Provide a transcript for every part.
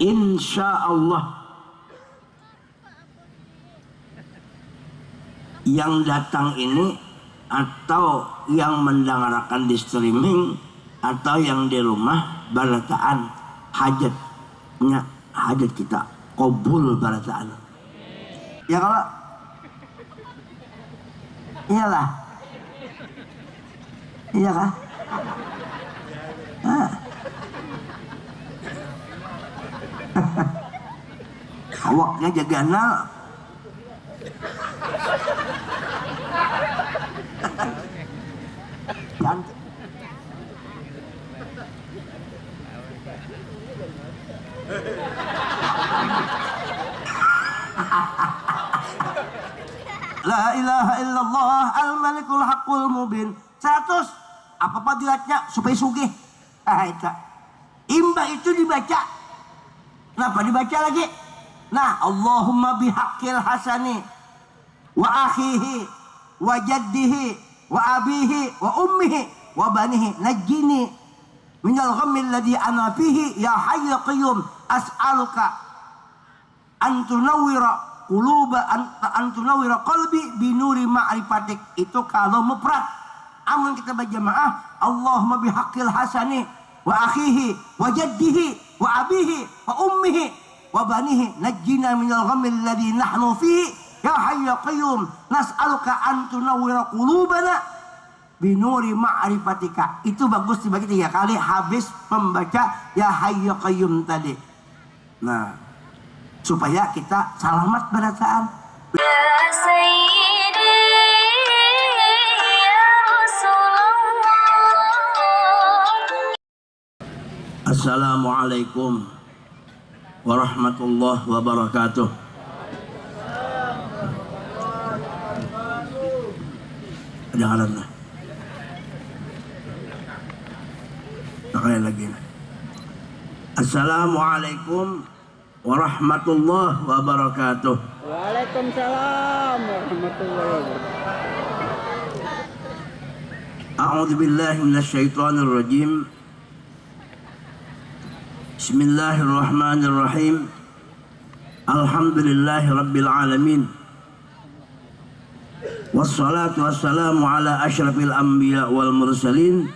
insya Allah yang datang ini atau yang mendengarkan di streaming atau yang di rumah barataan hajat kita qabul barataan. Ya kalau iyalah, iya kah? Awaknya jagana cantik. La ilaha illallah al-malikul haqqul mubin. 100 apa fadilatnya supaya sugih. Itu imba itu dibaca. Kenapa dibaca lagi? Nah, Allahumma bihaqqil hasani wa akhihi wa jaddihi wa abihi wa ummihi wa banihi najjini minal ghammil ladzi ana fihi ya hayyu ya qayyum as'aluka an tunawwira antunawira qalbi binuri ma'rifatik. Itu kalau mufrad. Amun kita berjamaah, Allahumma bihaqqil hasani wa akhihi wa jaddihi wa abihi wa ummihi wa banihi najjina minal ghammil ladzi nahnu fihi ya hayyu ya qayyum nas'aluka an tunawwira qulubana binuri ma'rifatika. Itu bagus dibagi 3 kali habis membaca ya hayyu ya qayyum tadi. Nah, supaya kita selamat bacaan. Ya Sayyidi ya Rasulullah. Assalamualaikum warahmatullahi wabarakatuh. Ada halannya. Sekali lagi. Assalamualaikum warahmatullahi wabarakatuh. Waalaikumsalam warahmatullahi wabarakatuh. A'udzu billahi minasyaitonir rajim. Bismillahirrahmanirrahim. Alhamdulillahi rabbil alamin. Wassalatu wassalamu ala asyrafil anbiya wal mursalin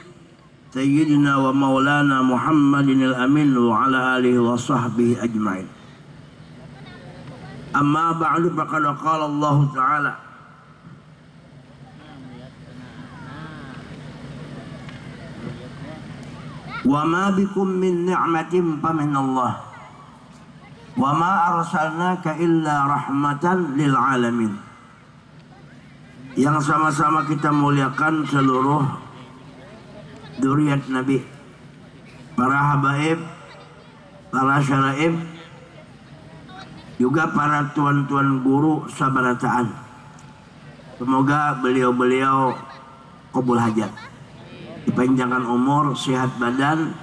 Sayyidina wa maulana Muhammadin al-amin wa ala alihi wa sahbihi ajma'in. Amma ba'du faqad qala Allah Ta'ala wa ma bikum min ni'matin fa min Allah wa ma arsalnaka illa rahmatan lil alamin. Yang sama-sama kita muliakan seluruh dzurriyyat Nabi, para habaib, para syaraib, juga para tuan-tuan guru sabarataan. Semoga beliau-beliau qabul hajat, dipanjangkan umur, sehat badan,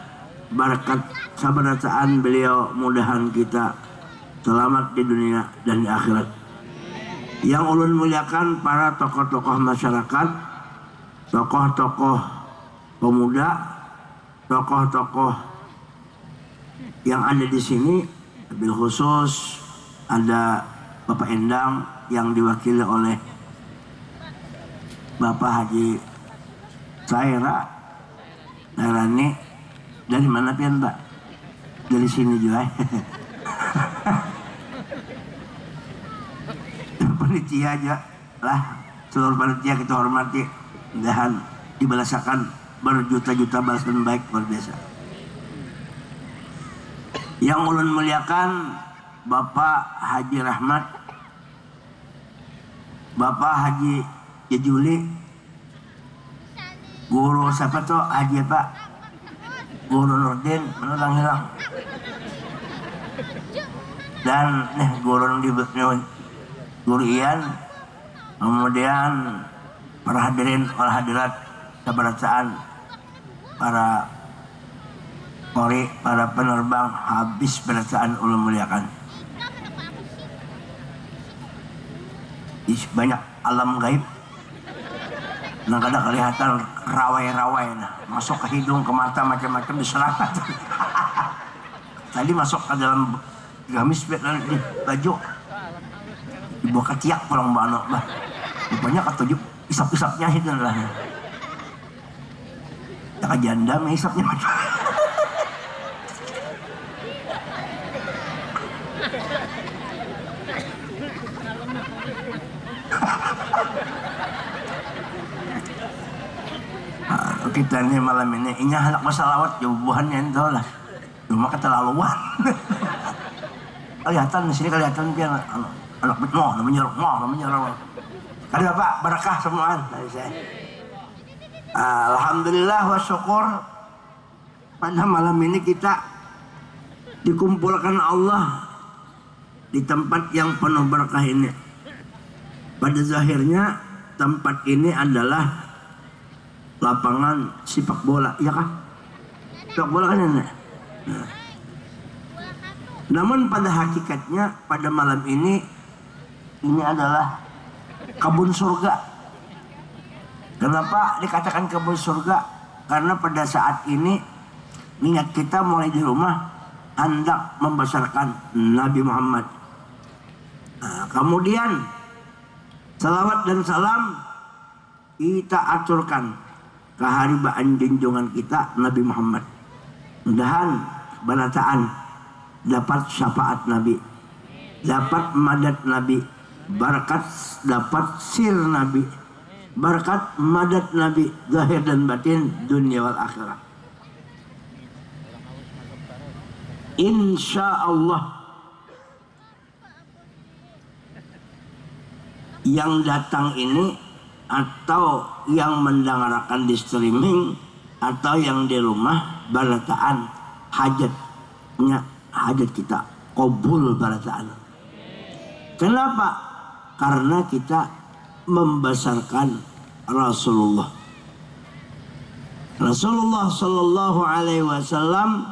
berkat sabarataan beliau, mudahan kita selamat di dunia dan di akhirat. Yang ulun muliakan para tokoh-tokoh masyarakat, tokoh-tokoh pemuda, tokoh-tokoh yang ada di sini, bil khusus ada Bapak Endang yang diwakili oleh Bapak Haji Sairani. Dari mana pian Pak? Dari sini juga. Panitia aja lah, seluruh panitia kita hormati, mudahan dibalasakan berjuta-juta balasan baik luar biasa. Yang ulun muliakan Bapak Haji Rahmat, Bapak Haji Jejuli, guru siapa tuh Haji Pak? Guru Nurdin, mana orang hilang? Dan guru Ian, kemudian para hadirin wal hadirat sabarataan, para kori, para penerbang habis bacaan ulun muliakan. Banyak alam gaib yang kadang kelihatan rawai-rawai, nah masuk ke hidung, ke mata, macam-macam diserang. tadi masuk ke dalam gamis di baju dibawa ke tiak pulang bano bah rupanya ketujuh isap-isapnya itu lah tak janda mah isapnya kita nih malam ini anak masalawat jawabannya itu lah cuma keterlaluan kelihatan di sini kelihatan dia anak namanya kali bapak barakah semuaan dari saya. Alhamdulillah wa syukur pada malam ini kita dikumpulkan Allah di tempat yang penuh berkah ini. Pada zahirnya tempat ini adalah lapangan sepak bola, ya kan? Sepak bola kan ini. Nah. Namun pada hakikatnya pada malam ini adalah kebun surga. Kenapa dikatakan kebun surga? Karena pada saat ini niat kita mulai di rumah hendak membesarkan Nabi Muhammad. Nah, kemudian salawat dan salam kita aturkan keharibaan junjungan kita Nabi Muhammad. Mudahan banataan dapat syafaat Nabi, dapat madat Nabi, berkat dapat sir Nabi, berkat madat Nabi zahir dan batin dunia wal akhirah. Insya Allah yang datang ini atau yang mendengarkan di streaming atau yang di rumah balataan hajatnya hajat kita qabul balataan. Kenapa? Karena kita membesarkan Rasulullah. Rasulullah Shallallahu Alaihi Wasallam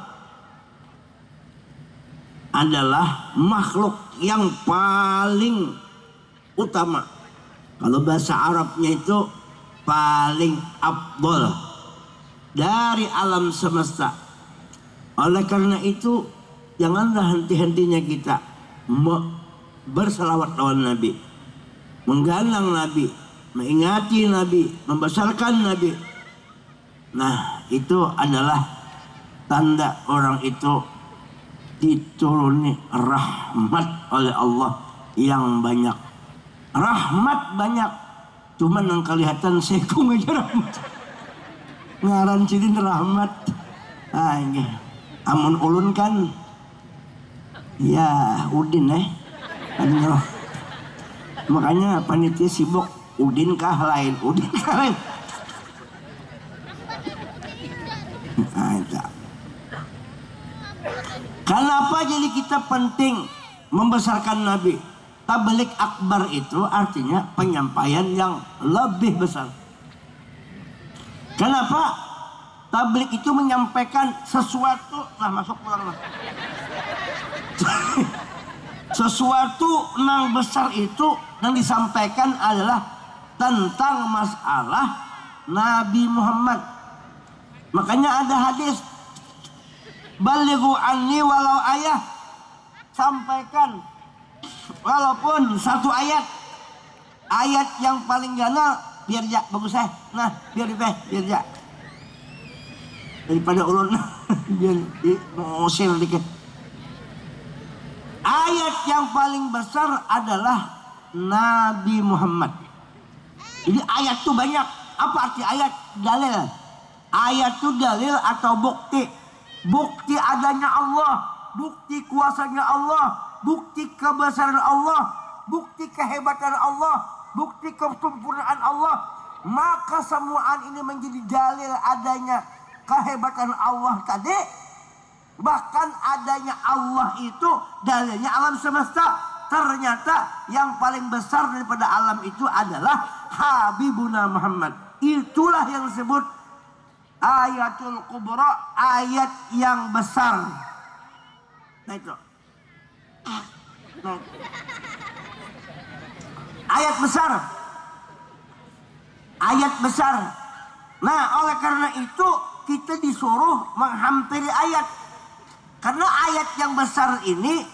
adalah makhluk yang paling utama. Kalau bahasa Arabnya itu paling afdol dari alam semesta. Oleh karena itu janganlah henti-hentinya kita berselawat lawan Nabi, menggalang Nabi, mengingati Nabi, membesarkan Nabi. Nah, itu adalah tanda orang itu dituruni rahmat oleh Allah yang banyak. Rahmat banyak, cuman yang kelihatan sekung aja rahmat. Ngaran cidin rahmat. Ah, ini. Amun ulun kan, ya Udin Aduh. Makanya panitia sibuk Udin kah lain, Udin kah lain. Nah, kenapa jadi kita penting membesarkan Nabi? Tabligh akbar itu artinya penyampaian yang lebih besar. Kenapa? Tabligh itu menyampaikan sesuatu, masuk pulang lah. Sesuatu yang besar itu yang disampaikan adalah tentang masalah Nabi Muhammad. Makanya ada hadis, balighu anni walau ayah, sampaikan walaupun satu ayat yang paling gana biar ya bagus nah biar ya daripada ulun biar ngusir dikit. Ayat yang paling besar adalah Nabi Muhammad. Jadi ayat itu banyak. Apa arti ayat? Dalil. Ayat itu dalil atau bukti. Bukti adanya Allah, bukti kuasanya Allah, bukti kebesaran Allah, bukti kehebatan Allah, bukti kesempurnaan Allah. Maka semuaan ini menjadi dalil adanya kehebatan Allah tadi. Bahkan adanya Allah itu dalilnya alam semesta. Ternyata yang paling besar daripada alam itu adalah Habibuna Muhammad. Itulah yang disebut ayatul kubra, ayat yang besar. Nah itu. Nah. Ayat besar. Ayat besar. Nah, oleh karena itu kita disuruh menghampiri ayat. Karena ayat yang besar ini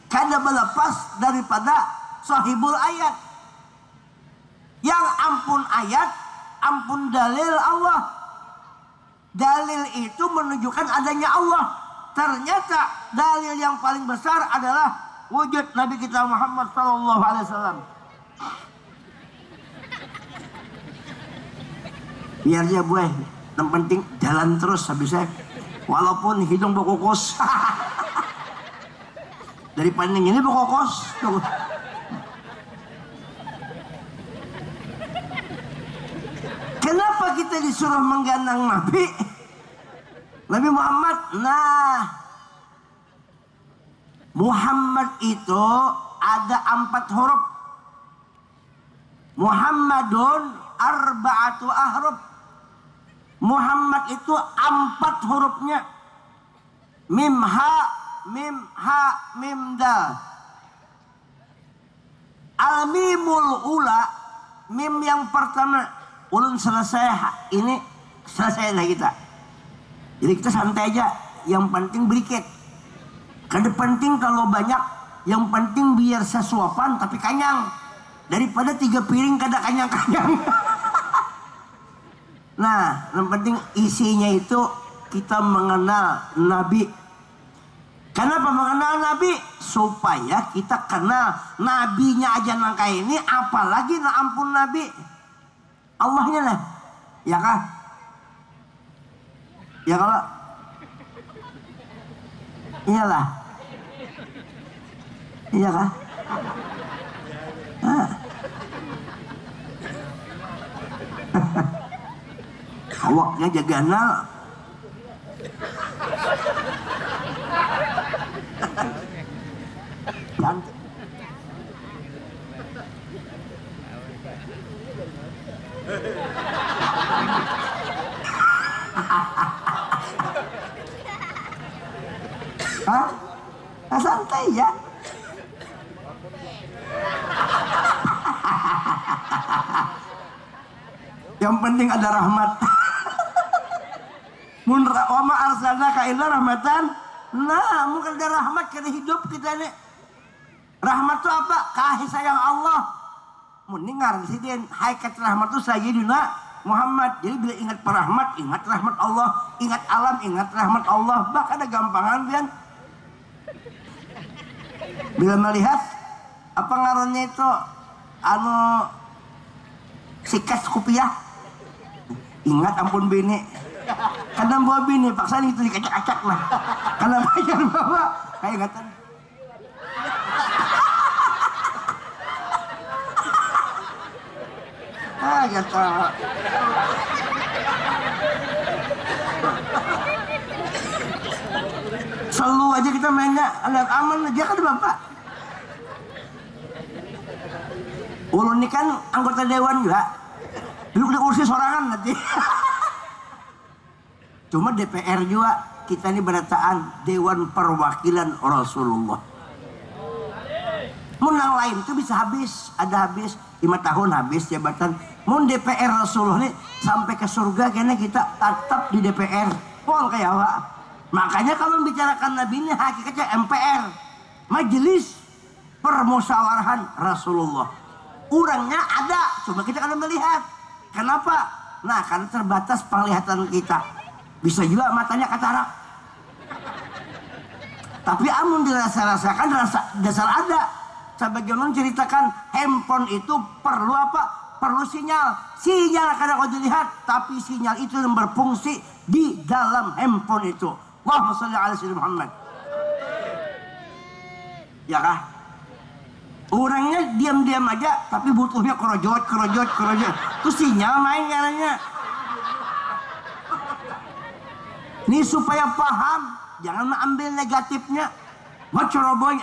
kada melepas daripada sahibul ayat. Yang ampun ayat, ampun dalil Allah. Dalil itu menunjukkan adanya Allah. Ternyata dalil yang paling besar adalah wujud Nabi kita Muhammad sallallahu alaihi wasallam. Biar aja gue, yang penting jalan terus habisnya. Walaupun hidung berkokos. Dari pandang ini berkokos. Kenapa kita disuruh menggandang Nabi? Nabi Muhammad. Nah, Muhammad itu ada 4 huruf. Muhammadun arba'atu ahruf. Muhammad itu 4 hurufnya. Mim ha, mim ha, mim dal. Al mimul ula, mim yang pertama. Ulun selesai ini selesai lah kita. Jadi kita santai aja. Yang penting berikit. Kada penting kalau banyak. Yang penting biar sesuapan tapi kanyang. Daripada 3 piring kada kanyang-kanyang. Nah, yang penting isinya itu kita mengenal Nabi. Kenapa mengenal Nabi? Supaya kita kenal Nabinya aja nangka ini, apalagi na ampun Nabi. Allahnya lah. Ya kah? Ya kalau iyalah. Iya kah? Awaknya jagana. Cantik. Hah? Santai ya. Yang penting ada rahmat. Mun wa ma arsalnaka illa rahmatan. Nah, mungkin ada rahmat kena hidup kita nih. Rahmat itu apa? Kasih sayang Allah. Mun dengar disini hakikat rahmat itu sayyidina Muhammad. Jadi bila ingat perahmat, ingat rahmat Allah, ingat alam, ingat rahmat Allah. Bahkan ada gampangan pian. Bila melihat apa ngarannya itu sikas kopiah. Ingat ampun bini. Kadang bawa bini paksa itu dikacak-acak lah. Karena bayar bawa kayak ingatan. Kata. Selalu aja kita mainnya anak aman aja kan bapak. Ulun ini kan anggota dewan juga. Duduk di kursi sorangan nanti. Cuma DPR juga kita ini berataan Dewan Perwakilan Rasulullah. Menang lain itu bisa habis, ada habis 5 tahun habis jabatan. Mun DPR Rasulullah ini sampai ke surga karena kita tetap di DPR. Pol kayak apa? Makanya kalau membicarakan Nabi ini hakikatnya MPR, Majelis Permusyawarahan Rasulullah. Urangnya ada, cuma kita kan melihat. Kenapa? Nah, karena terbatas penglihatan kita. Bisa juga matanya katarak. Tapi amun dirasa-rasakan dasar ada. Sebagaimana ceritakan handphone itu perlu apa? Perlu sinyal. Sinyal kadang kau dilihat, tapi sinyal itu yang berfungsi di dalam handphone itu. Allahumma sholli ala sayyidina Muhammad. Ya kah? Orangnya diam-diam aja, tapi butuhnya kerojot. Itu sinyal main caranya. Ini supaya paham, jangan ambil negatifnya. Maceroboy,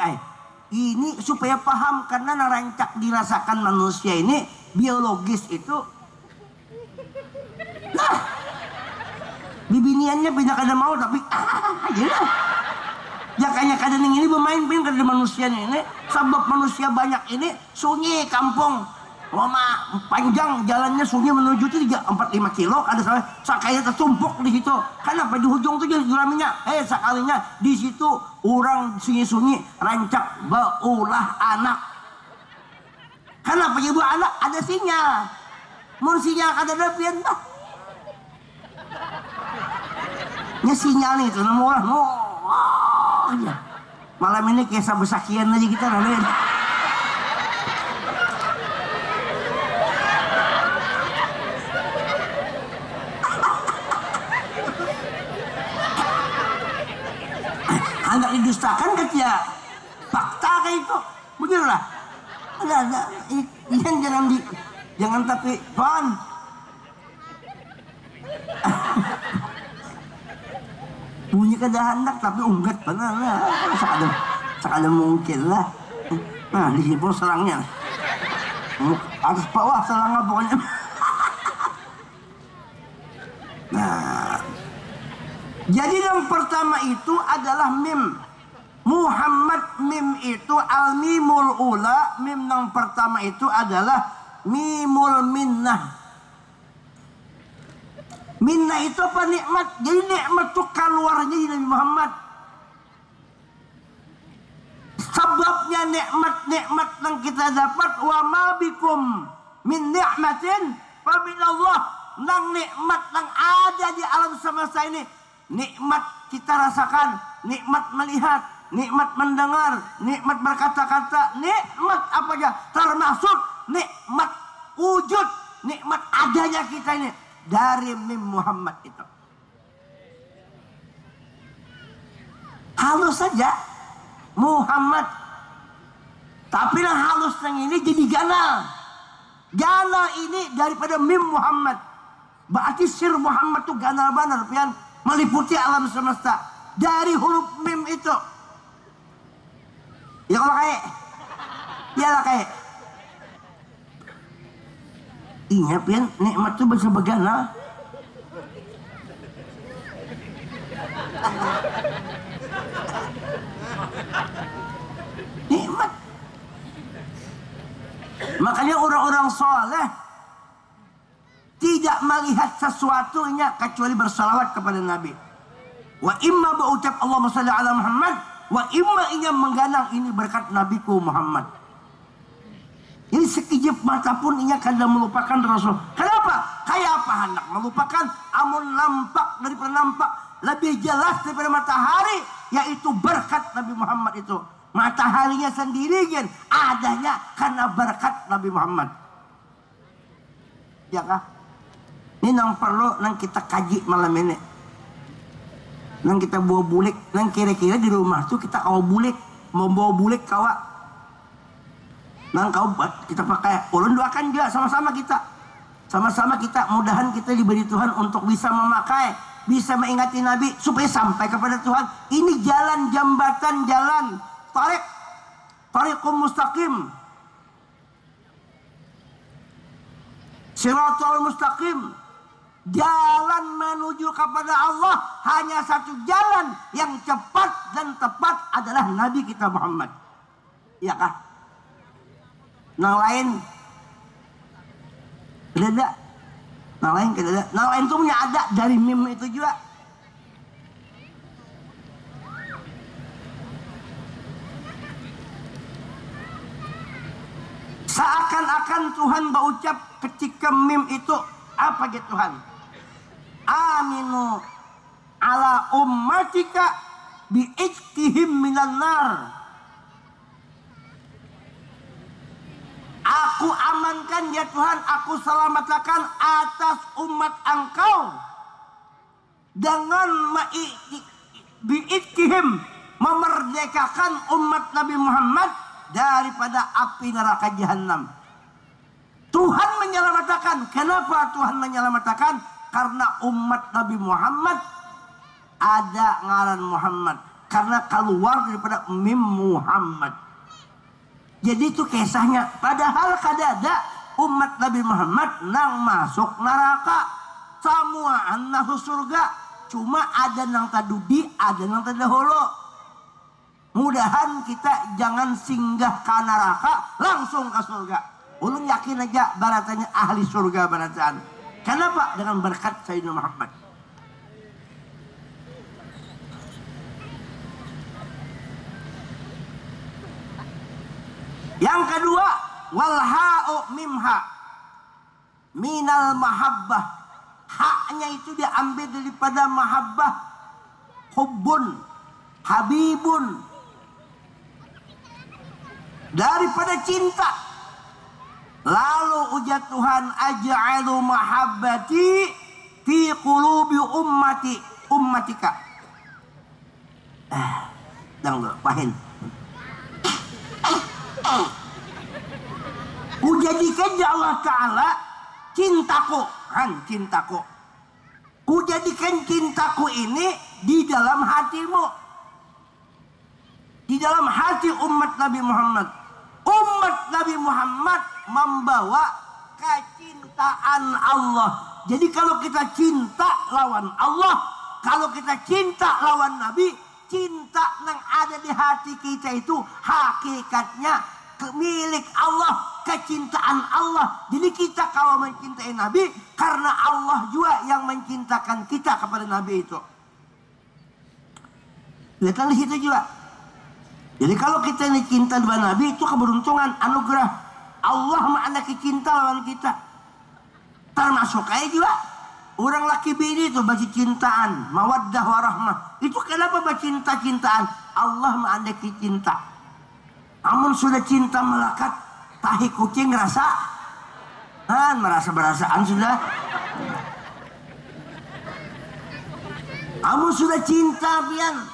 ini supaya paham karena narancak dirasakan manusia ini biologis itu. Nah, bibiniannya pindah kada mau tapi gitu. Ya kayaknya kadang ini bermain kada manusia ini. Sebab manusia banyak ini sunyi kampung. Lama panjang jalannya sungai menuju itu 4-5 kilo, ada sakainya tertumpuk di situ. Kenapa di ujung tuh juraminya? Sekalinya di situ orang sunyi-sunyi rancak baulah anak. Kenapa ibu anak ada sinyal? Mun sinyal kada ada pian bah. Nya sinyal nih itu nemu orang. Oh, ya. Malam ini kisah besakian aja kita ramen. Agak didustakan kan ya fakta kayak itu begitulah ada jangan tapi fun bunyi kedahandak tapi unggat benar lah sakada mungkin lah. Nah di sini serangnya atas bawah serangnya pokoknya. Nah jadi yang pertama itu adalah mim. Muhammad mim itu al-mimul ula. Mim yang pertama itu adalah mimul minnah. Minnah itu apa? Nikmat. Jadi nikmat itu keluarnya di Nabi Muhammad. Sebabnya nikmat-nikmat yang kita dapat wa ma bikum min ni'matin fa min Allah. Nang nikmat yang ada di alam semesta ini, nikmat kita rasakan, nikmat melihat, nikmat mendengar, nikmat berkata-kata, nikmat apa aja, termasuk nikmat wujud, nikmat adanya kita ini dari mim Muhammad itu. Halus saja Muhammad, tapi yang halus yang ini jadi ganal. Ganal ini daripada mim Muhammad. Berarti sir Muhammad itu ganal benar, pian meliputi alam semesta dari huruf mim itu. Ya kalau kayak, ya lah kayak. Ingat pian, nikmat itu bisa berganal. Nikmat. Makanya orang-orang soleh tidak melihat sesuatunya kecuali bersalawat kepada Nabi. Wa imma ba'ucap Allahumma salli ala Muhammad, wa imma ingin mengganang ini berkat Nabiku Muhammad. Ini sekejap mata pun ia kadang melupakan Rasul. Kenapa? Kayak apa hendak melupakan? Amun nampak daripada nampak lebih jelas daripada matahari, yaitu berkat Nabi Muhammad itu. Mataharinya sendiri kan adanya karena berkat Nabi Muhammad. Ya kah? Ini yang perlu nang kita kaji malam ini. Nang kita bawa bulik, nang kira-kira di rumah tuh kita kawa bulik, mau bawa bulik kawa. Nang kau kita pakai, ulun doakan juga sama-sama kita. Sama-sama kita, mudahan kita diberi Tuhan untuk bisa memakai, bisa mengingati Nabi supaya sampai kepada Tuhan. Ini jalan jambatan jalan, tariqum mustaqim. Shiratal mustaqim. Jalan menuju kepada Allah hanya satu jalan yang cepat dan tepat adalah Nabi kita Muhammad. Iya kah? Nang lain ada. Nang lain ada. Nang lain itu punya ada dari mim itu juga. Seakan-akan Tuhan berucap ketika mim itu apa gitu Tuhan? Aminu ala ummatika bi'iktihim minan nar. Aku amankan ya Tuhan, aku selamatkan atas umat engkau dengan bi'iktihim, memerdekakan umat Nabi Muhammad daripada api neraka jahanam. Tuhan menyelamatkan. Kenapa Tuhan menyelamatkan? Karena umat Nabi Muhammad ada ngaran Muhammad. Karena keluar daripada mim Muhammad. Jadi itu kisahnya. Padahal kadada umat Nabi Muhammad nang masuk neraka. Semua masuk surga. Cuma ada nang tadudi, ada nang tadahulu. Mudahan kita jangan singgah ke neraka, langsung ke surga. Ulun yakin aja baratanya ahli surga barataan. Kenapa? Dengan berkat Sayyidina Muhammad. Yang kedua, walha'u mimha minal mahabbah. Haknya itu diambil daripada mahabbah. Hubbun, habibun, daripada cinta. Lalu ujar Tuhan, aj'alu mahabbati fi qulubi ummatika. Jangan pahin. Kujadikan ya Allah Ta'ala cintaku, cintaku. Kujadikan cintaku ini di dalam hatimu, di dalam hati umat Nabi Muhammad. Umat Nabi Muhammad membawa kecintaan Allah. Jadi kalau kita cinta lawan Allah, kalau kita cinta lawan Nabi, cinta yang ada di hati kita itu hakikatnya milik Allah, kecintaan Allah. Jadi kita kalau mencintai Nabi, karena Allah juga yang mencintakan kita kepada Nabi itu. Lihatlah di situ juga. Jadi kalau kita ini cinta dengan Nabi, itu keberuntungan, anugerah. Allah mengandalkan cinta lawan kita. Termasuk kayak juga orang laki bini itu baca cintaan, mawaddah warahmah. Itu kenapa baca cinta-cintaan? Allah mengandalkan cinta. Amun sudah cinta melekat, tahi kucing merasa berasaan sudah. Amun sudah cinta pian,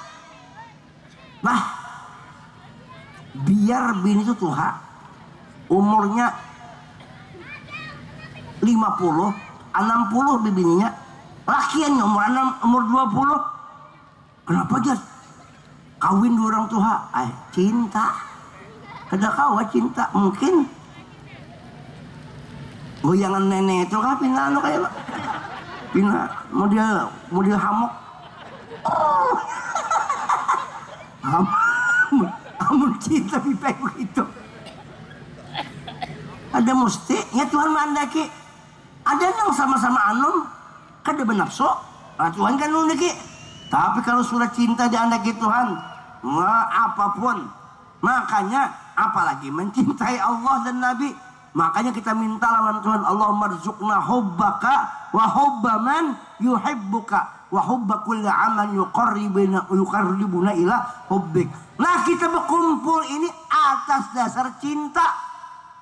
biar bini itu tua, umurnya 50, 60 bininya, lakiannya umur 20. Kenapa aja kawin dua orang tua? Cinta. Ada kawa cinta, mungkin goyangan nenek itu kan pindah kayak model hamok. Amun cinta pipek begitu. Ada mesti ya Tuhan mandaki. Ada yang sama-sama anum kada benapso. Tuhan kan mandaki. Tapi kalau sudah cinta diandaki Tuhan, apapun, makanya apalagi mencintai Allah dan Nabi. Makanya kita minta lawan Tuhan, Allahumma rzuqna hubbaka wa hubba man yuhibbuka wa hubba kulli amal yuqarribuna ila hubbik. Nah, kita berkumpul ini atas dasar cinta.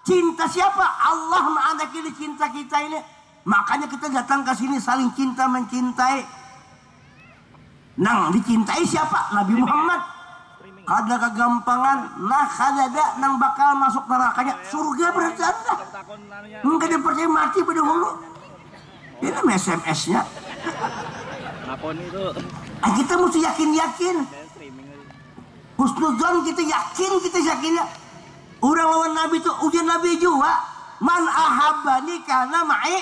Cinta siapa? Allah mengandalkan cinta kita ini. Makanya kita datang ke sini saling cinta mencintai. Nang dicintai siapa? Nabi Muhammad. Kada kegampangan, kada nang bakal masuk nerakanya surga berjanda. Mungkin dia percaya mati pada hulu. Ini SMS-nya. Kita mesti yakin. Husnuzon kita yakinnya. Orang lawan Nabi itu ujian Nabi juga. Man ahabbani kana ma'i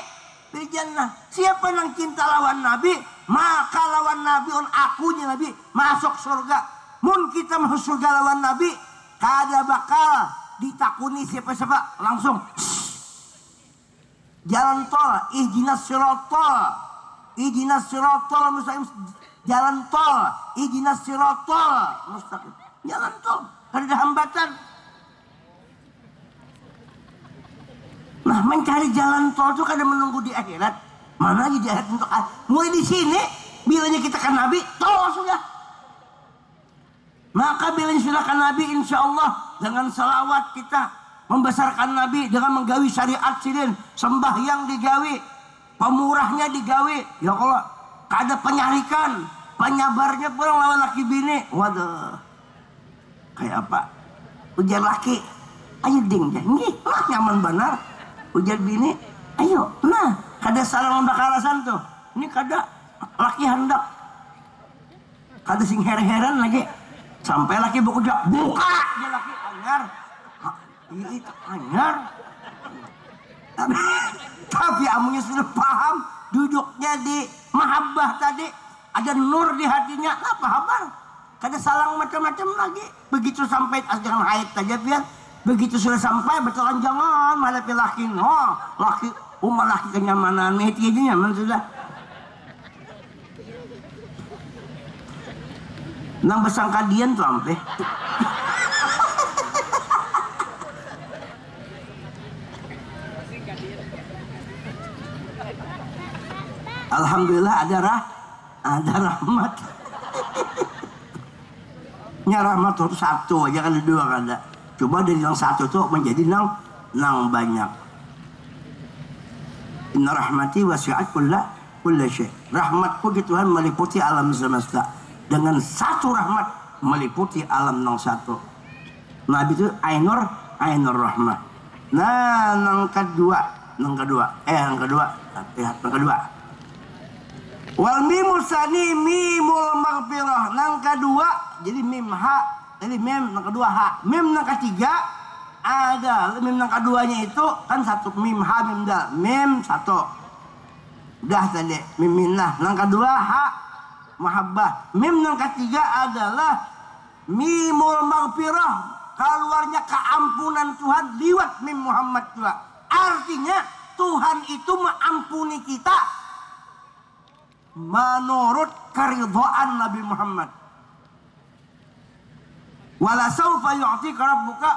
fil jannah. Siapa yang cinta lawan Nabi, maka lawan Nabi akunya Nabi masuk surga. Mun kita masuk surga lawan Nabi, kada bakal ditakuni siapa-siapa, langsung jalan tol, ihdinas siratal mustaqim, jalan tol, ihdinas siratal mustaqim, jalan tol, kada ada hambatan. Nah, mencari jalan tol itu kada menunggu di akhirat. Mana lagi di akhirat untuk mulai di sini, bilanya kita kan Nabi, tol sudah. Maka bila sudah kan Nabi, insya Allah dengan salawat kita membesarkan Nabi, dengan menggawi syariat sidin, sembahyang digawi, pemurahnya digawi. Ya Allah, kada penyarikan, penyabarnya pulang lawan laki bini. Waduh, kayak apa? Ujar laki, ayo ding, nyaman benar. Ujar bini, ayo, nah, kada salah membakarasan tuh. Ini kada laki hendak, kada sing heran lagi. Sampai laki buka dia laki anyar. Itu anyar. Tapi amunya sudah paham, duduknya di mahabbah tadi, ada nur di hatinya. Apa kabar? Kada salang macam-macam lagi. Begitu sampai jangan haid saja biar Begitu sudah sampai betulan jangan menghadapi laki, laki umat laki kenyamanan meti aja nyaman sudah. Nang besangka dian tuh ampe. Alhamdulillah ada rahmat. Nya rahmat itu satu aja kan, dua kada. Coba dari yang satu tuh menjadi nang banyak. Inna rahmati wasi'at kulla syai'. Rahmatku di Tuhan meliputi alam semesta. Dengan satu rahmat meliputi alam nang satu. Nabi itu ainur rahmah. Nah, nang kedua. Wal mimul sani mimul maghfirah. Nang kedua jadi mim ha. Jadi mim nang kedua ha. Mim nang ketiga ada mim nang keduanya itu kan satu mim ha mim dal. Mim satu. Udah tadi mim minnah. Nang kedua ha mahabbah. Mim nang ketiga adalah mimul maghfirah. Keluarnya keampunan Tuhan liwat mim Muhammad juga. Artinya Tuhan itu mengampuni kita menurut keridhaan Nabi Muhammad. Wala saufa yu'tika rabbuka.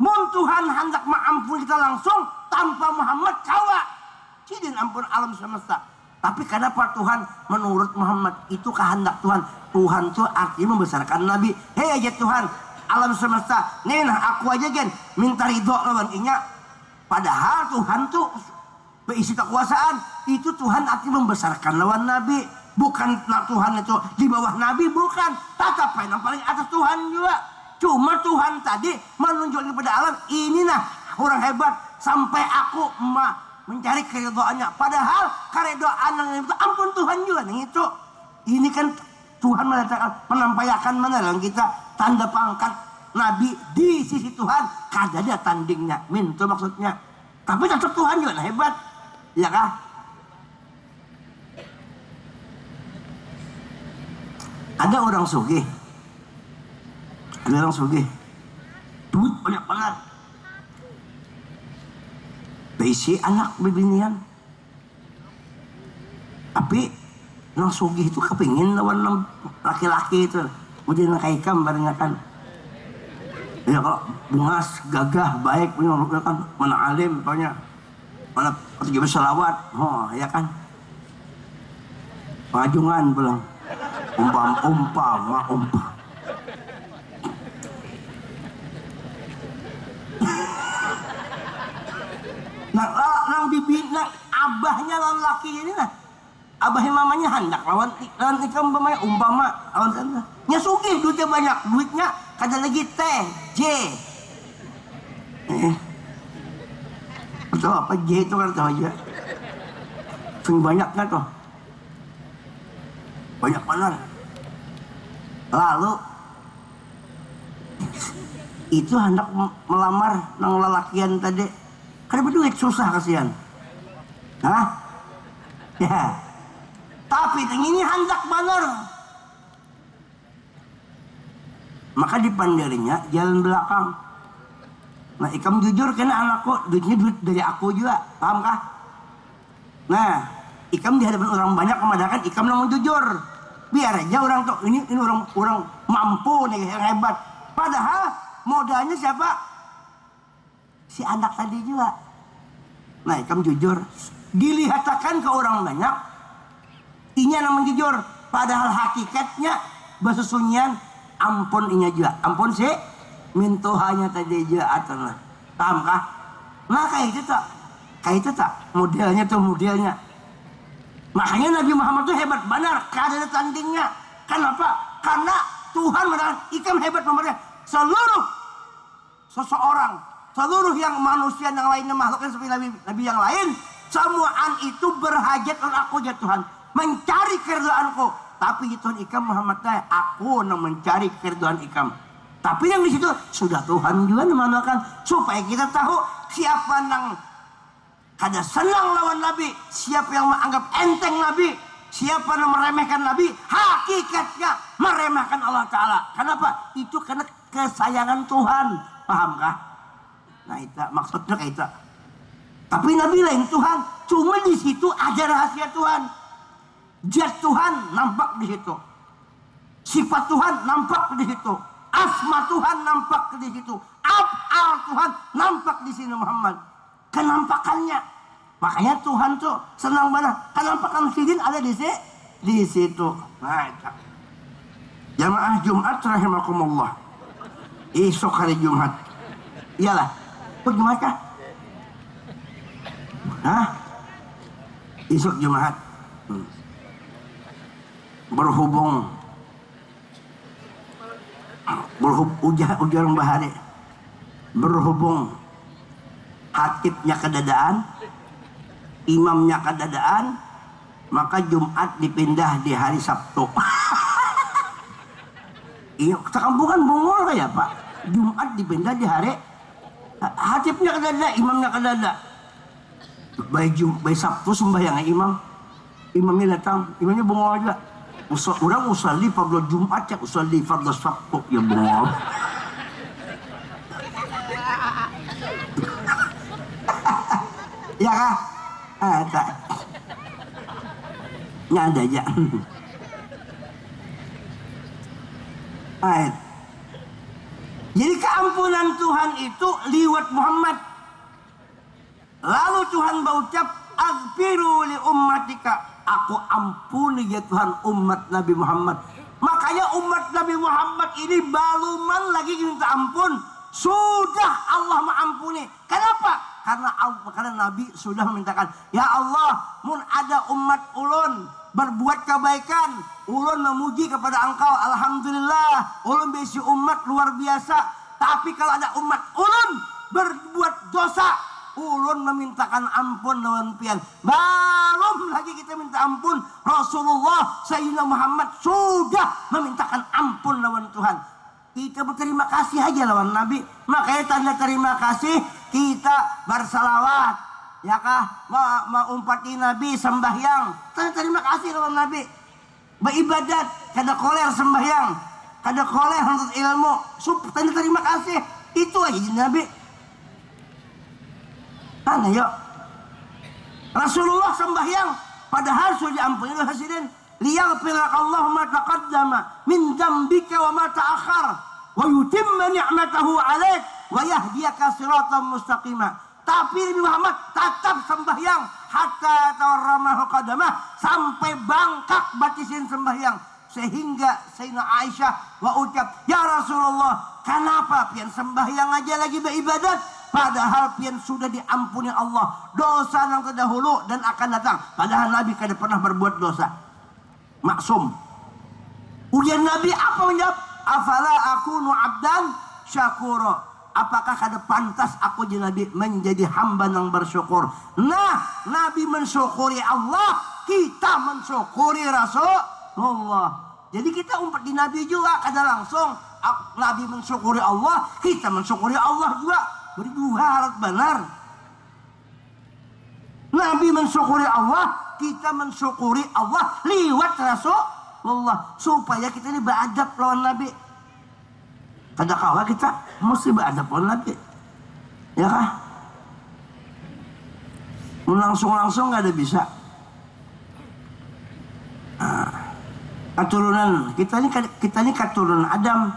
Mun Tuhan hendak mengampuni kita langsung tanpa Muhammad kawa. Sidin ampun alam semesta. Tapi kenapa Tuhan menurut Muhammad? Itu kehendak Tuhan. Tuhan itu artinya membesarkan Nabi. Hei aja Tuhan, alam semesta. Nih aku aja gen minta ridho lawan inya. Padahal Tuhan tuh berisi kekuasaan. Itu Tuhan artinya membesarkan lawan Nabi. Bukan Tuhan itu di bawah Nabi, bukan. Tetapi yang paling atas Tuhan juga. Cuma Tuhan tadi menunjukkan kepada alam, ini orang hebat sampai aku mencari keridhaannya. Padahal keridhaan yang itu ampun Tuhan juga nih itu. Ini kan Tuhan menampakkan mana dalam kita tanda pangkat Nabi di sisi Tuhan. Kada ada tandingnya, itu maksudnya. Tapi tetap Tuhan juga hebat, ya kah? Ada orang sugih, duit banyak banget. Beisi anak bebinian. Tapi nang sugih itu kepingin lawan laki-laki itu. Udah nang kaikam barengakan. Ya kalau bungas, gagah, baik punya kan, mana alim punya, mana juga selawat, ya kan. Pengajungan pulang. Umpama. Nang bibina abahnya lawan laki ini abahnya mamanya hendak lawan ikam umpama lawan sana. Nya sugih duitnya banyak, duitnya kada lagi teh J. Betul apa J itu kan tahu aja. Sing banyak kan tuh. Banyak benar. Lalu itu hendak melamar nang lelakian tadi. Karena berduit susah kasihan. Hah? Ya. Tapi ini hendak benar. Maka dipandirinya jalan belakang. Nah, ikam jujur karena anakku duitnya duit dari aku juga, paham kah? Nah, ikam di hadapan orang banyak memadakan ikam namun jujur. Biar aja orang tuh ini orang mampu nih yang hebat. Padahal modalnya siapa? Si anak tadi juga. Nah, ikam jujur. Dilihatkan ke orang banyak. Inya namun jujur. Padahal hakikatnya besusunyian ampun inya juga. Ampun sih mintuhanya tadi juga atau paham kah? Nah kayak itu tak modelnya tuh modelnya. Makanya Nabi Muhammad tuh hebat benar, kada ada tandingnya. Kenapa? Karena Tuhan menahan ikam hebat nomornya. Seluruh seseorang, seluruh yang manusia yang lainnya makhluk seperti Nabi yang lain, semuaan itu berhajat oleh aku ya Tuhan, mencari keridhaanku. Tapi itu ikam Muhammad aku yang mencari keridhaan ikam. Tapi yang di situ sudah Tuhan juga memandangkan supaya kita tahu siapa yang kada senang lawan Nabi, siapa yang menganggap enteng Nabi, siapa yang meremehkan Nabi, hakikatnya meremehkan Allah Ta'ala. Kenapa? Itu karena kesayangan Tuhan. Pahamkah? Nah itu maksudnya kayak itu. Tapi Nabi lain Tuhan. Cuma di situ ada rahasia Tuhan. Zat Tuhan nampak di situ. Sifat Tuhan nampak di situ. Asma Tuhan nampak di situ. Af'al Tuhan nampak di sini Muhammad. Kenampakannya. Makanya Tuhan tuh senang banget. Kenampakan sidin ada di situ. Nah itu. Jamaah Jumat rahimakumullah. Esok hari Jumat. Iyalah. Kok Jumat kah? Hah? Esok Jumat. Berhubung ujar bahari. Berhubung hatibnya kedadaan, imamnya kedadaan, maka Jumat dipindah di hari Sabtu. Iya, sekampungan bungul kayak Pak. Jumat dipindah di hari hatibnya kedada, imamnya kedada. Baik Sabtu sembahyang imamnya datang, imamnya bungul aja. Orang usalli fardhu Jumat ya usalli fardhu Sabtu ya bungul. Ya kah? Tak. Nyada aja. Ayat. Jadi keampunan Tuhan itu liwat Muhammad. Lalu Tuhan berucap, "Aghfiru li ummatika." Aku ampuni ya Tuhan umat Nabi Muhammad. Makanya umat Nabi Muhammad ini baluman lagi minta ampun. Sudah Allah mengampuni. Kenapa? Karena Nabi sudah memintakan, ya Allah, mun ada umat ulun berbuat kebaikan, ulun memuji kepada Engkau, alhamdulillah, ulun besi umat luar biasa. Tapi kalau ada umat ulun berbuat dosa, ulun memintakan ampun lawan pian. Belum lagi kita minta ampun, Rasulullah Sayyidina Muhammad sudah memintakan ampun lawan Tuhan. Kita berterima kasih aja lawan Nabi. Makanya tanda terima kasih kita bersalawat, ya kah? Mengumpati Nabi sembahyang. Tanda terima kasih lawan Nabi. Beribadat, kada koler sembahyang, kada koler untuk ilmu. Tanda terima kasih. Itu aja Nabi. Mana yuk? Rasulullah sembahyang padahal sudah diampuni oleh Presiden. Liyaghfiraka Allahu ma taqaddama min dzambika wa ma ta'akhkhar wa yutimma ni'matahu 'alaik wa yahdiyaka siratan mustaqima. Tapi Nabi Muhammad tetap sembahyang hatta tawarramahu qadamah, sampai bangkak batisin sembahyang. Sehingga Sayyidina Aisyah wa ucap, "Ya Rasulullah, kenapa pian sembahyang aja lagi beribadat? Padahal pian sudah diampuni Allah dosa yang terdahulu dan akan datang." Padahal Nabi kada pernah berbuat dosa. Maksum. Ujian Nabi apa menjawab? Afala akunu abdan syakura. Apakah kada pantas aku jadi Nabi menjadi hamba yang bersyukur? Nah, Nabi mensyukuri Allah, kita mensyukuri Rasulullah. Jadi kita umpat di Nabi juga, kada langsung. Nabi mensyukuri Allah, kita mensyukuri Allah juga. Berdua harus benar. Nabi mensyukuri Allah, kita mensyukuri Allah liwat Rasulullah, supaya kita ini beradab lawan Nabi. Kada kawa kita mesti beradab lawan Nabi, ya kah? Langsung gak ada bisa. Keturunan kita ini keturunan Adam.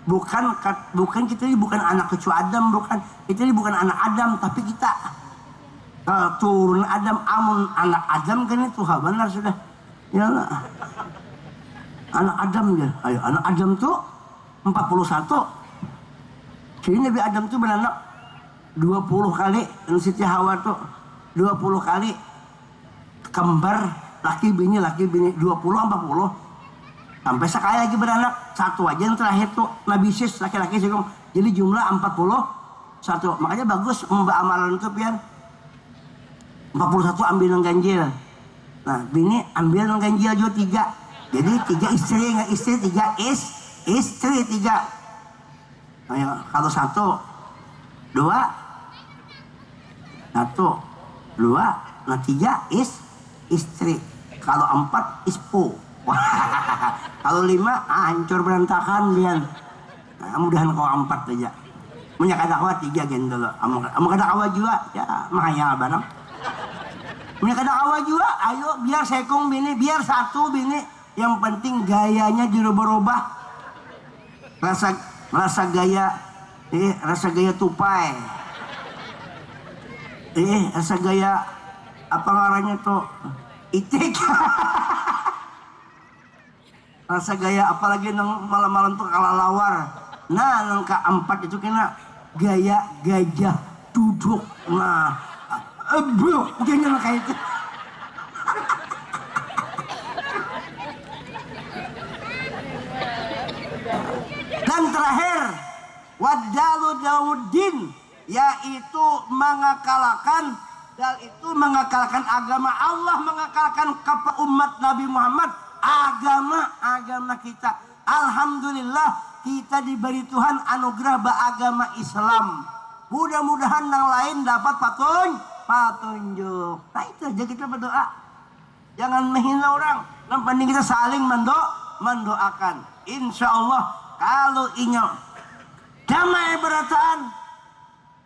Bukan kita ini bukan anak cucu Adam, bukan. Kita ini bukan anak Adam, tapi kita turun Adam. Amun anak Adam kan itu benar sudah. Ya Allah. Anak Adam ya. Ayo, anak Adam tuh 41. Jadi Nabi Adam tuh beranak 20 kali. Dan Siti Hawa tuh 20 kali. Kembar laki bini 20-40. Sampai sekali lagi beranak, satu aja yang terakhir tuh Nabi Sis laki-laki segong. Jadi jumlah 41. Makanya bagus mbak amalan itu pian 41 ambil yang ganjil. Nah bini ambil yang ganjil juga 3. Jadi 3 istri, nggak istri 3 istri 3. Ayo, kalau 1 2 nah 3 istri. Kalau 4 ispu. Kalau 5 hancur berantakan dia. Nah, mudahan kau 4 aja. Punya kadakwah 3 gen dulu. Amu kadakwah juga, ya mahayal barang. Punya kadakwah juga, ayo biar sekong bini, biar satu bini. Yang penting gayanya dirubah-rubah. Rasa gaya tupai. Rasa gaya apa ngarannya tuh? Itik. Rasa gaya apalagi nang malam-malam tuh kalalawar. Nah, nang keempat itu kena gaya gajah duduk. Nah, gini kayak itu. Dan terakhir, wadalu Daudin, yaitu mengakalkan agama Allah, mengakalkan kepada umat Nabi Muhammad, agama kita. Alhamdulillah kita diberi Tuhan anugerah beragama Islam. Mudah-mudahan yang lain dapat petunjuk. Nah itu aja kita berdoa. Jangan menghina orang. Yang penting kita saling mendoakan. Insya Allah kalau ingat damai berataan,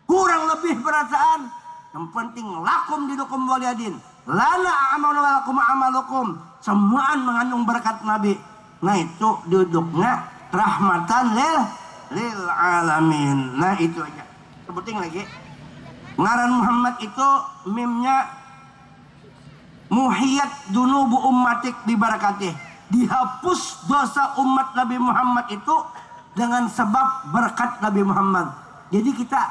kurang lebih berataan, yang penting lakum dinukum waliyadin, lana amalu lakum amalukum, semuaan mengandung berkat Nabi. Nah itu duduknya rahmatan lil alamin. Nah itu aja. Sebutin lagi. Ngaran Muhammad itu mimnya muhiyat dunubu ummatik bibarakatih. Dihapus dosa umat Nabi Muhammad itu dengan sebab berkat Nabi Muhammad. Jadi kita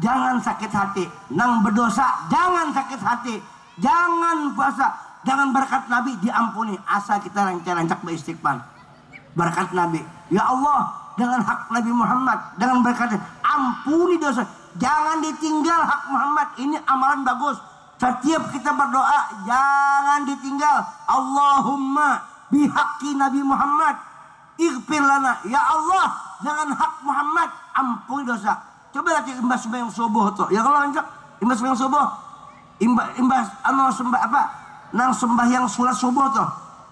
jangan sakit hati. Nang berdosa jangan sakit hati. Jangan puasa. Jangan berkat Nabi diampuni. Asal kita rancak beristighfar. Berkat Nabi. Ya Allah, dengan hak Nabi Muhammad, dengan berkat ampuni dosa. Jangan ditinggal hak Muhammad. Ini amalan bagus. Setiap kita berdoa jangan ditinggal. Allahumma bihaqi Nabi Muhammad ighfir lana. Ya Allah, jangan hak Muhammad ampuni dosa. Coba lihat imbas sembahyang subuh tuh. Ya kalau lanjut imbas sembahyang subuh. Imbas sembah apa? Nang sembahyang salat subuh tuh.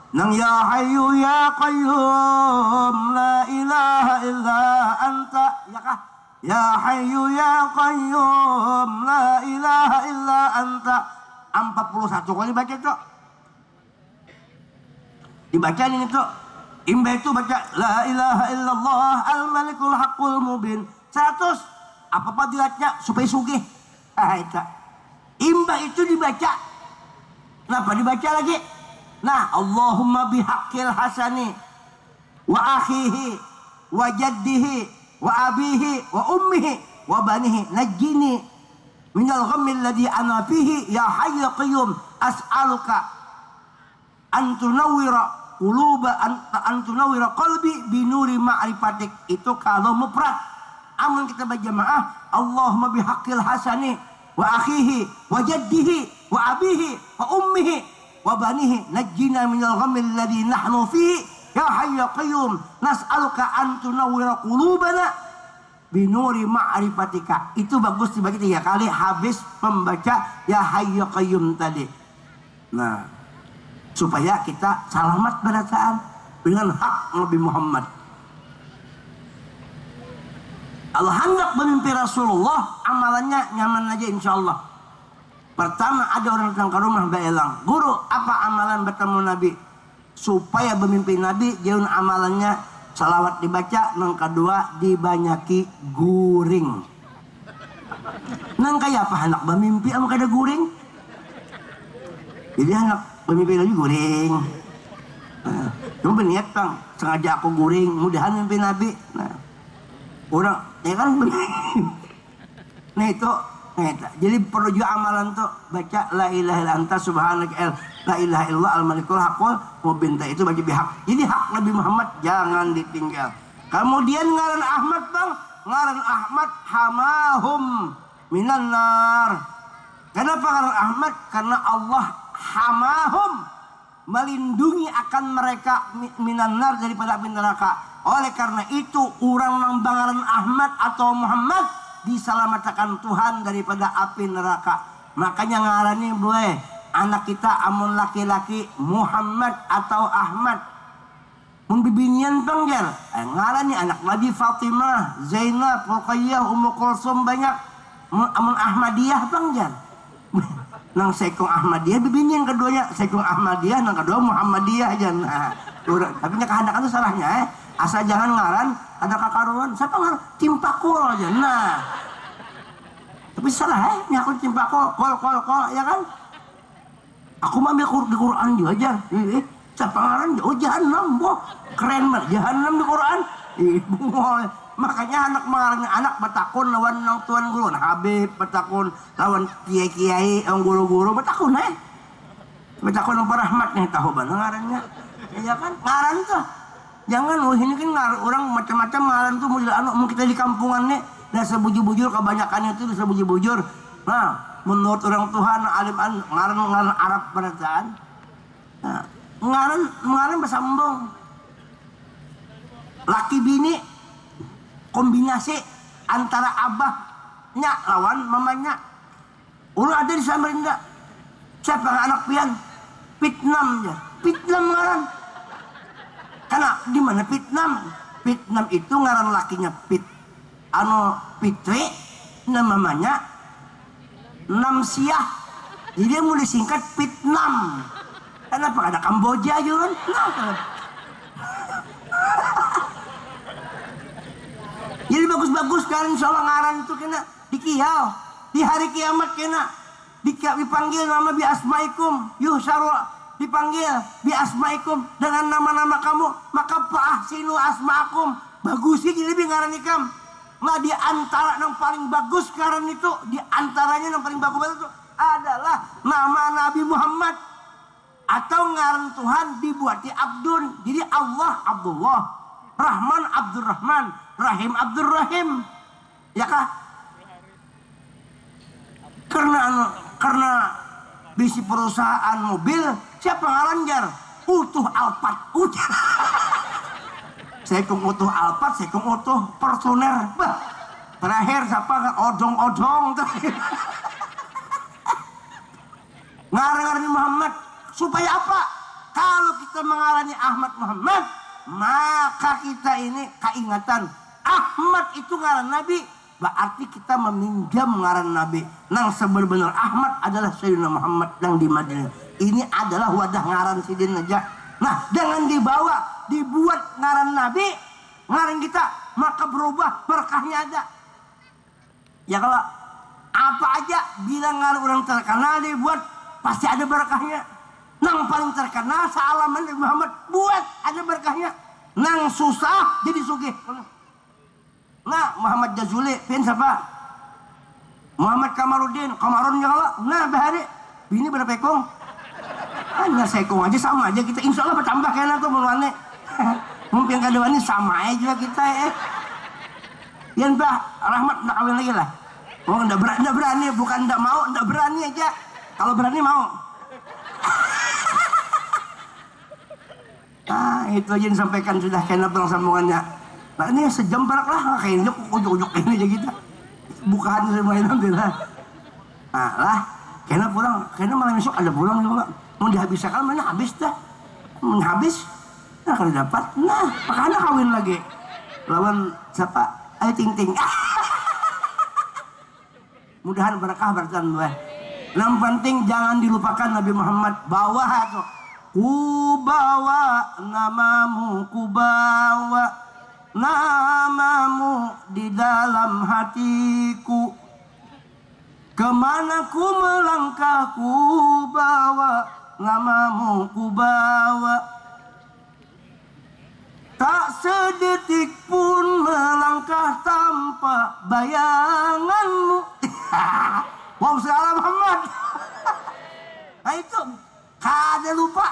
Nang ya hayyu ya qayyum la ilaha illa anta. Ya kah? Ya hayyu ya qayyum la ilaha illa anta. 41 kali baca tuh. Dibaca ini tuh. Imba itu baca la ilaha illallah al-malikul haqqul mubin 100. Apa fadilatnya supaya sugih. Itu. Imba itu dibaca. Kenapa dibaca lagi? Nah, Allahumma bihaqqil hasani wa akhihi wa jaddihi wa abihi wa ummihi wa banihi najjini minal ghammi alladhi ana fihi ya hayyu ya qayyum as'aluka an tunawwira qalbi binuri ma'rifatik. Itu kalau mufrad. Amun kita berjamaah, Allahumma bihaqqil hasani wa akhihi wa jaddihi wa abihi wa ummihi wa banihi najjina minal ghammi alladhi nahnu fihi ya hayyu ya qayyum nas'aluka an tunawwira qulubana binuri ma'rifatika. Itu bagus dibaca 3 kali habis membaca ya hayyu ya qayyum tadi. Nah, supaya kita selamat berataan dengan hak Nabi Muhammad. Kalau hendak bermimpi Rasulullah, amalannya nyaman aja insya Allah. Pertama ada orang datang ke rumah beelang, guru apa amalan bertemu Nabi? Supaya bermimpi Nabi, jauh amalannya salawat dibaca. Yang kedua dibanyaki guring. Nang kayak apa anak bermimpi ama kada guring? Jadi anak bermimpi Nabi guring. Cuma berniat bang, sengaja aku guring, mudahan mimpi Nabi. Nah, orang ya kan nah itu jadi perlu juga amalan tuh baca la ilaha illa anta subhanaka la ilaha illallah al malikul haqqul mubin. Itu baca bihak. Jadi hak Nabi Muhammad jangan ditinggal. Kemudian ngaran Ahmad bang, ngaran Ahmad hamahum minan nar. Kenapa ngaran Ahmad? Karena Allah hamahum melindungi akan mereka minan nar daripada api neraka. Oleh karena itu orang yang bangaran Ahmad atau Muhammad diselamatkan Tuhan daripada api neraka. Makanya ngarani boleh anak kita amun laki-laki Muhammad atau Ahmad. mun bibinian pangjar ngaran ni anak Nabi Fatimah, Zainab, Ruqayyah, Ummu Kulsum banyak. Mun Ahmadiyah pangjar nang Sekong Ahmadiyah bibinian keduanya, Sekong Ahmadiyah nang kedua Muhammadiyah aja. Nah, tapi nya kehendakan itu salahnya asal jangan ngaran ada kakaruan siapa ngaran Cimpakul aja. Nah tapi salah nyakut Cimpakul kol ya kan. Aku mah ambil di Quran diajar siapa ngaran jauh jahanam boh keren banget jahanam di Quran makanya anak mengarangnya anak batakun lawan nang tuan guru Habib batakun lawan kiai guru-guru batakun batakun para rahmat nih tahu banget ngarannya iya kan ngaran tuh jangan ini kan orang macam-macam ngaran tuh mau kita di kampungan nih dan sebujur-bujur kebanyakannya itu sebujur-bujur. Nah menurut orang Tuhan alim ngaran Arab perasaan nah, ngaran bersambung laki bini kombinasi antara abahnya lawan mamanya. Ulah ada di Samarinda siapa anak pian Pitnam ya Pitnam ngaran karena di mana Pitnam itu ngaran lakinya Fitri namanya Namsiah jadi dia mulai singkat Pitnam kenapa ada Kamboja juga kan jadi bagus-bagus kan insyaallah ngaran itu kena dikiau di hari kiamat kena dipanggil nama bi asmaikum yuhsyaru dipanggil bi asmaikum dengan nama-nama kamu maka fa'ahsinu asma'akum bagus sih jadi ngaran ikam nah di antara yang paling bagus ngaran itu di antaranya yang paling bagus itu adalah nama Nabi Muhammad atau ngaran Tuhan dibuati Abdun jadi Allah Abdullah Rahman Abdurrahman Rahim Abdurrahim ya kah karena bisi perusahaan mobil siapa ngalanjar utuh Alphard saya utuh Alphard saya utuh Fortuner terakhir siapa odong ngaran Muhammad supaya apa kalau kita mengalami Ahmad Muhammad maka kita ini keingatan Ahmad itu ngaran Nabi berarti kita meminjam ngaran Nabi nang sebenar-benar Ahmad adalah Sayyidina Muhammad yang di Madinah ini adalah wadah ngaran sidin aja nah jangan dibuat ngaran Nabi ngaran kita maka berubah berkahnya ada ya kalau apa aja bilang ngaran orang terkenal dibuat pasti ada berkahnya nang paling terkenal salaman Nabi Muhammad buat ada berkahnya nang susah jadi sugih nah Muhammad Jazuli pin siapa Muhammad Kamarudin nah bahari bini berapa ekong hanya sekong aja sama aja kita insya Allah bertambah kayaknya tuh meluannya mungkin kadang ini sama aja juga kita yang bah Rahmat nak kawin lagi lah enggak berani bukan enggak mau enggak berani aja kalau berani mau nah itu aja disampaikan sudah kena pelang sambungannya nah ini sejam perak lah kayaknya ujuk-ujuk ini aja kita bukaan semuanya nanti lah nah lah kena pulang kena malam besok ada pulang juga mau dihabiskan mana habis dah habis nah kalau dapat nah makanya kawin lagi lawan siapa Ayu Ting Ting mudahan berkah bertahan gue yang penting jangan dilupakan Nabi Muhammad bawa tuh ku bawa namamu ku bawa namamu di dalam hatiku kemana ku melangkah ku bawa namamu ku bawa tak sedetik pun melangkah tanpa bayanganmu Wah segala Muhammad nah itu kada lupa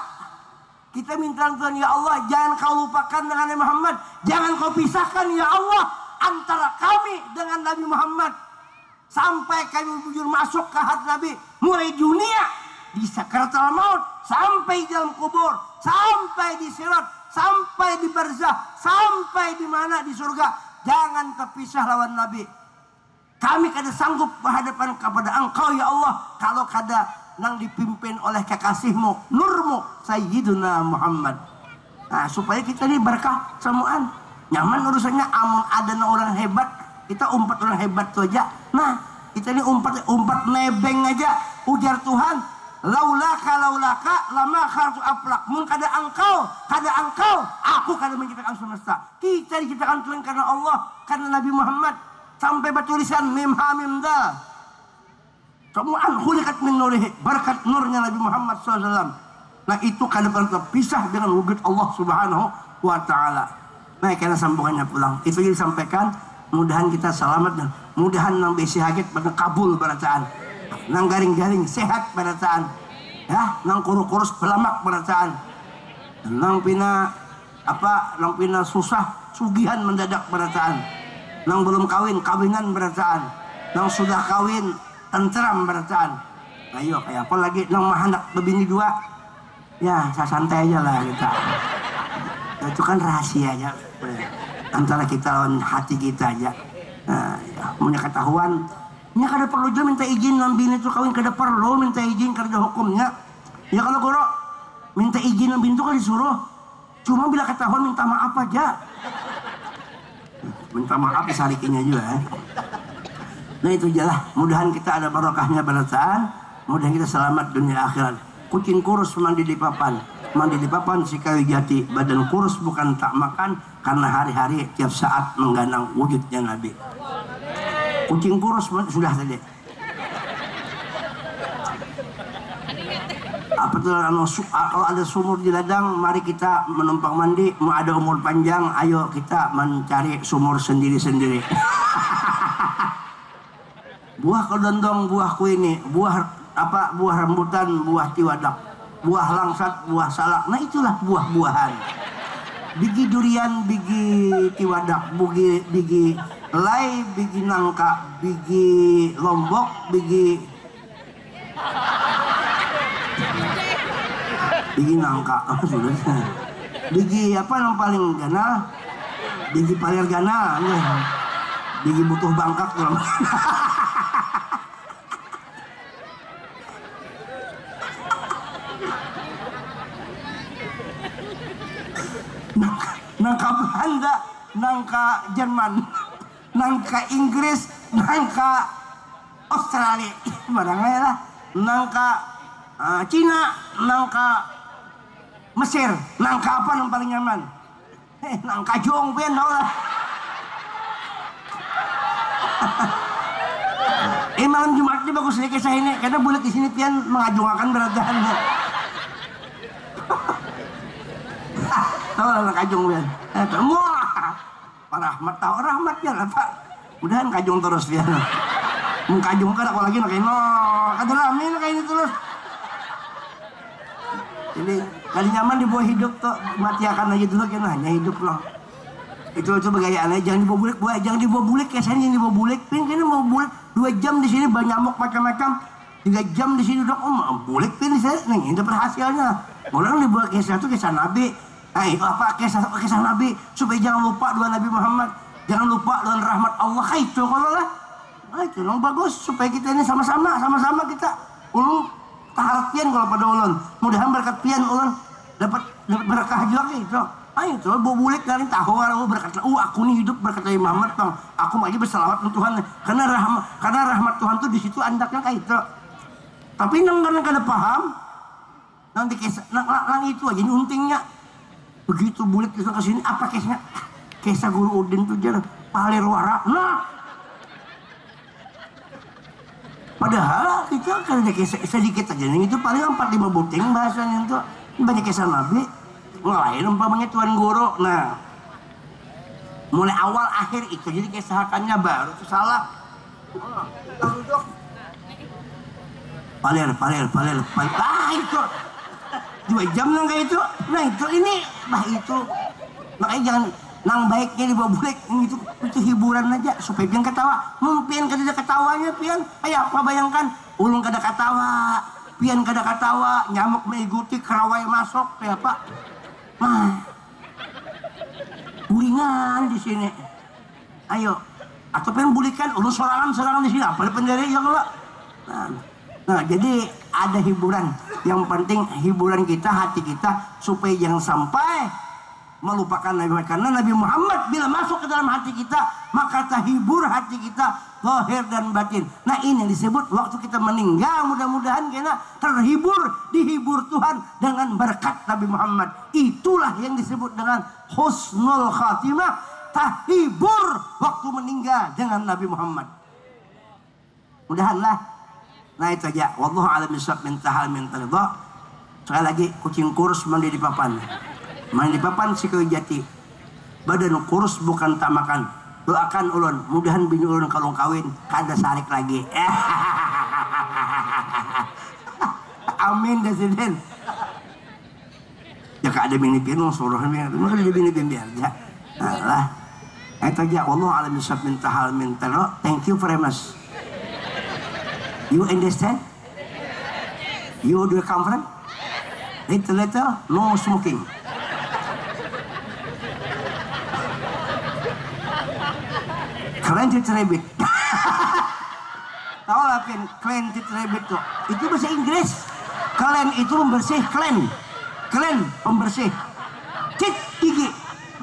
kita minta Tuhan ya Allah jangan kau lupakan dengan Nabi Muhammad jangan kau pisahkan ya Allah antara kami dengan Nabi Muhammad sampai kami bujur masuk ke hati Nabi mulai dunia di sakaratul maut sampai dalam kubur sampai di sirat sampai di barzah sampai di mana di surga jangan terpisah lawan Nabi kami kada sanggup berhadapan kepada engkau ya Allah kalau kada nang dipimpin oleh kekasihmu nurmu Sayyiduna Muhammad Nah, supaya kita ini berkah semuaan. Nyaman urusannya, amun ada orang hebat, kita umpat orang hebat tuh aja. Nah, kita ini umpat nebeng aja. Ujar Tuhan, laulaka lama khartu aflak. Mun kada engkau, aku kada menciptakan semesta. Kita diciptakan Tuhan karena Allah, karena Nabi Muhammad. Sampai bertulisan mim ha mim dal. Semuaan khuliqat min nurihi, berkat nurnya Nabi Muhammad SAW. Nah, itu kada pernah terpisah dengan wujud Allah Subhanahu wa Ta'ala. Nah, karena sambungannya pulang. Itu yang disampaikan. Mudahan kita selamat dan mudahan nang besi haget pada kabul bacaan. Nang garing-garing sehat bacaan. Ya, nang kurus-kurus belamak bacaan. Nang pina susah sugihan mendadak bacaan. Nang belum kawin kawinan bacaan. Nang sudah kawin tentram bacaan. Ayo kayak apa lagi nang mahanak bebini dua. Ya, saya santai aja lah kita. Itu kan rahasia aja antara kita lawan hati kita aja. Nah, ya, punya ketahuan. Nya kada perlu juga minta izin nambin itu kawin, kada perlu minta izin karena hukumnya. Ya kalau goro minta izin nambin itu kan disuruh. Cuma bila ketahuan minta maaf aja. Minta maaf sarikinya juga. Nah itu aja. Mudahan kita ada barokahnya bacaan. Mudahan kita selamat dunia akhirat. Kucing kurus mandi di papan si kayu jati. Badan kurus bukan tak makan, karena hari-hari tiap saat mengganang wujudnya Nabi. Kucing kurus sudah tadi. Apa tuh kalau ada sumur di ladang, mari kita menumpang mandi. Mau ada umur panjang, ayo kita mencari sumur sendiri-sendiri. Buah kedondong, buah kuini, buah rambutan, buah tiwadak, buah langsat, buah salak. Nah itulah buah-buahan. Biji durian, biji tiwadak, biji lay, biji nangka, biji lombok, biji nangka. Sudah. Biji apa yang paling ganal? Biji palir ganal. Biji butuh bangkak. Nangka Belanda, nangka Jerman, nangka Inggris, nangka Australia, barangnya lah, nangka Cina, nangka Mesir, nangka apa yang paling nyaman? Nangka jong pian tau lah. Malam Jumat ini bagus nih kisah ini, karena bulat di sini pian mengajungakan beradaannya. Tahu lah kajung pian. Wah, Pak Rahmat tahu rahmatnya lah Pak. Mudahan kajung terus pian. Mau kajung kan aku lagi nakain kata lami nakain terus. Ini kali nyaman dibawa hidup tuh, mati akan aja dulu kan hanya hidup loh. Itu begayaan aja, jangan dibawa bulik ya, saya jangan dibawa bulik. Pin kini mau bulik 2 jam di sini nyamuk macam-macam. 3 jam di sini udah bulik pin saya nih, itu berhasilnya. Orang dibawa kisah itu kisah Nabi. Nah, itu apa kisah Nabi supaya jangan lupa doa Nabi Muhammad, jangan lupa doa rahmat Allah. Itu kalau lah. Nah, itu yang bagus supaya kita ini sama-sama kita ulun taharap pian kalau pada ulun. Mudahan berkat pian ulun dapat berkah juga gitu. Ayo itu bulik kali tahu orang berkat. Aku nih hidup berkat Nabi Muhammad bang. Aku lagi berselawat untuk Tuhan karena rahmat Tuhan tuh di situ andaknya kayak itu. Tapi karena kada paham nanti kisah nang itu aja ini untingnya. Begitu bulik kisah ke sini apa kisahnya? Kisah Guru Udin tuh jadi palir wara. Nah, padahal kita kan ada kisah sedikit aja nih itu paling 4-5 buting bahasanya itu banyak kisah Nabi ngelain umpamanya Tuan Guru. Nah, mulai awal akhir itu jadi kisahakannya baru itu salah. Palir. Itu 2 jam nang kayak itu. Nah itu ini itu makanya jangan nang baiknya dibawa bulik itu hiburan aja supaya pian ketawa. Mungkin kada ketawanya pian apa bayangkan ulung kada ketawa, pian kada ketawa, nyamuk mengikuti kerawai masuk kayak apa. Nah bulingan di sini. Ayo atau pengen bulikan ulun sorangan di sini apa pendiri ya kalau. Nah, jadi ada hiburan. Yang penting hiburan kita, hati kita supaya jangan sampai melupakan Nabi Muhammad. Karena Nabi Muhammad bila masuk ke dalam hati kita, maka terhibur hati kita, zahir dan batin. Nah ini yang disebut waktu kita meninggal, mudah-mudahan kita terhibur, dihibur Tuhan dengan berkat Nabi Muhammad. Itulah yang disebut dengan husnul khatimah, terhibur waktu meninggal dengan Nabi Muhammad. Mudahanlah. Nah itu aja. Wallahu a'lam bishawab, min tahal min taridha. Sekali lagi, kucing kurus mandi di papan. Mandi di papan si kayu jati. Badan kurus bukan tak makan. Doakan ulun, mudahan bini ulun kalau kawin kada sarik lagi. Amin Presiden. Ya kada bini pinung suruh bini, maka dia bini biar aja. Nah lah. Itu aja. Wallahu a'lam bishawab, min tahal min taridha. Thank you very much. You understand? You do come from? Little, no smoking. Cleansed rabbit. Tahu lah Pin, cleansed rabbit tuh. Itu bahasa Inggris. Clean itu membersih, clean pembersih. Cheat gigi.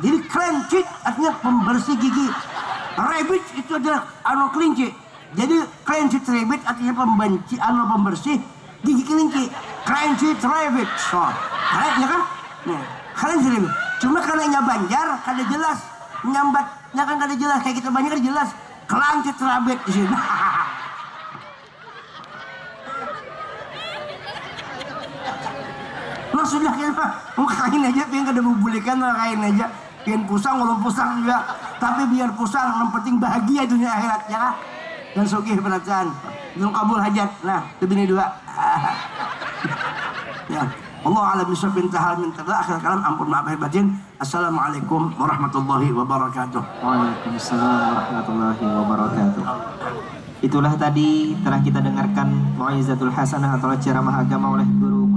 Jadi clean cheat artinya pembersih gigi. Rabbit itu adalah kelinci. Jadi cleansed rabbit artinya pembersih gigi kelinci. Cleansed rabbit. So, kalian ya kan? Nih, cleansed rabbit. Cuma karena Banjar kada jelas nyambatnya kan kada jelas, kayak kita banyak kada jelas. Cleansed rabbit di sini. Nah sudah kita mau kain aja, pengen kada bubulikan kain aja. Pengen pusang, walau pusang juga. Tapi biar pusang, yang penting bahagia dunia akhirat ya kan? Dan sugih perasaan, belum kabul hajat. Nah, lebih ini dua. Ya, Allah a'lam bishawab, intahal min taridha. Akhir kalam, ampun maaf lahir batin. Assalamualaikum warahmatullahi wabarakatuh. Waalaikumsalam warahmatullahi wabarakatuh. Itulah tadi telah kita dengarkan Mau'izatul Hasanah atau ceramah agama oleh guru